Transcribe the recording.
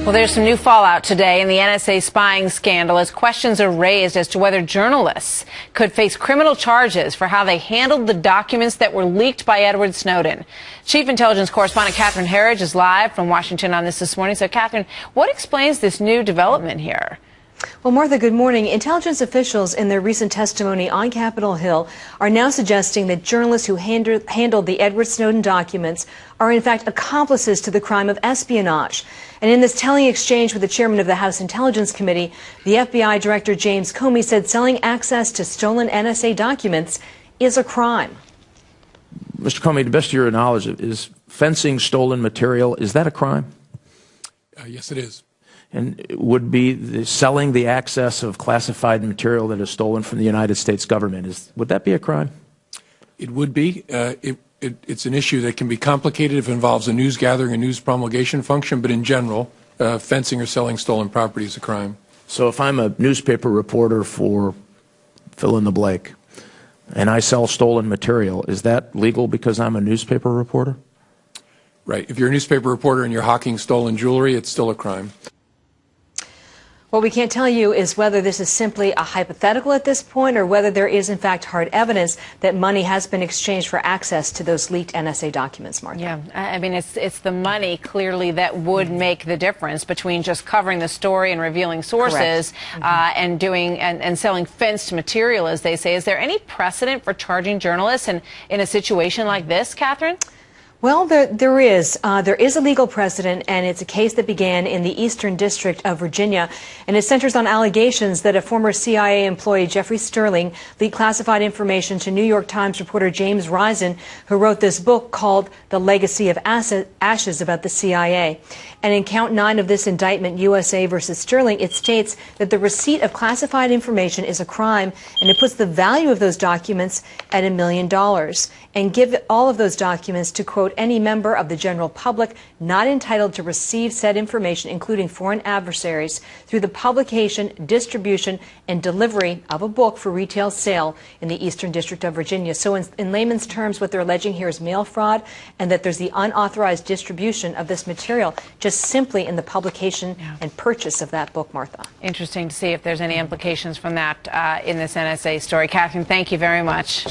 Well, there's some new fallout today in the NSA spying scandal as questions are raised as to whether journalists could face criminal charges for how they handled the documents that were leaked by Edward Snowden. Chief Intelligence Correspondent Herridge is live from Washington on this morning. So, Catherine, what explains this new development here? Well, Martha, good morning. Intelligence officials in their recent testimony on Capitol Hill are now suggesting that journalists who handled the Edward Snowden documents are in fact accomplices to the crime of espionage. And in this telling exchange with the chairman of the House Intelligence Committee, the FBI Director James Comey said selling access to stolen NSA documents is a crime. Mr. Comey, to the best of your knowledge, is fencing stolen material, is that a crime? Yes, it is. And would be selling the access of classified material that is stolen from the United States government, would that be a crime? It would be. It's an issue that can be complicated if it involves a news gathering and news promulgation function, but in general, fencing or selling stolen property is a crime. So if I'm a newspaper reporter for fill in the blank, and I sell stolen material, is that legal because I'm a newspaper reporter? Right. If you're a newspaper reporter and you're hawking stolen jewelry, it's still a crime. What we can't tell you is whether this is simply a hypothetical at this point or whether there is, in fact, hard evidence that money has been exchanged for access to those leaked NSA documents, Martha. Yeah, I mean, it's the money, clearly, that would make the difference between just covering the story and revealing sources and doing and selling fenced material, as they say. Is there any precedent for charging journalists in a situation like this, Catherine? Well, there is. There is a legal precedent, and it's a case that began in the Eastern District of Virginia, and it centers on allegations that a former CIA employee, Jeffrey Sterling, leaked classified information to New York Times reporter James Risen, who wrote this book called The Legacy of Ashes about the CIA. And in count 9 of this indictment, USA versus Sterling, it states that the receipt of classified information is a crime, and it puts the value of those documents at $1 million, and give all of those documents to, quote, any member of the general public not entitled to receive said information, including foreign adversaries, through the publication, distribution, and delivery of a book for retail sale in the Eastern District of Virginia. So in layman's terms, what they're alleging here is mail fraud, and that there's the unauthorized distribution of this material just simply in the publication and purchase of that book, Martha. Interesting to see if there's any implications from that in this NSA story. Catherine, thank you very much.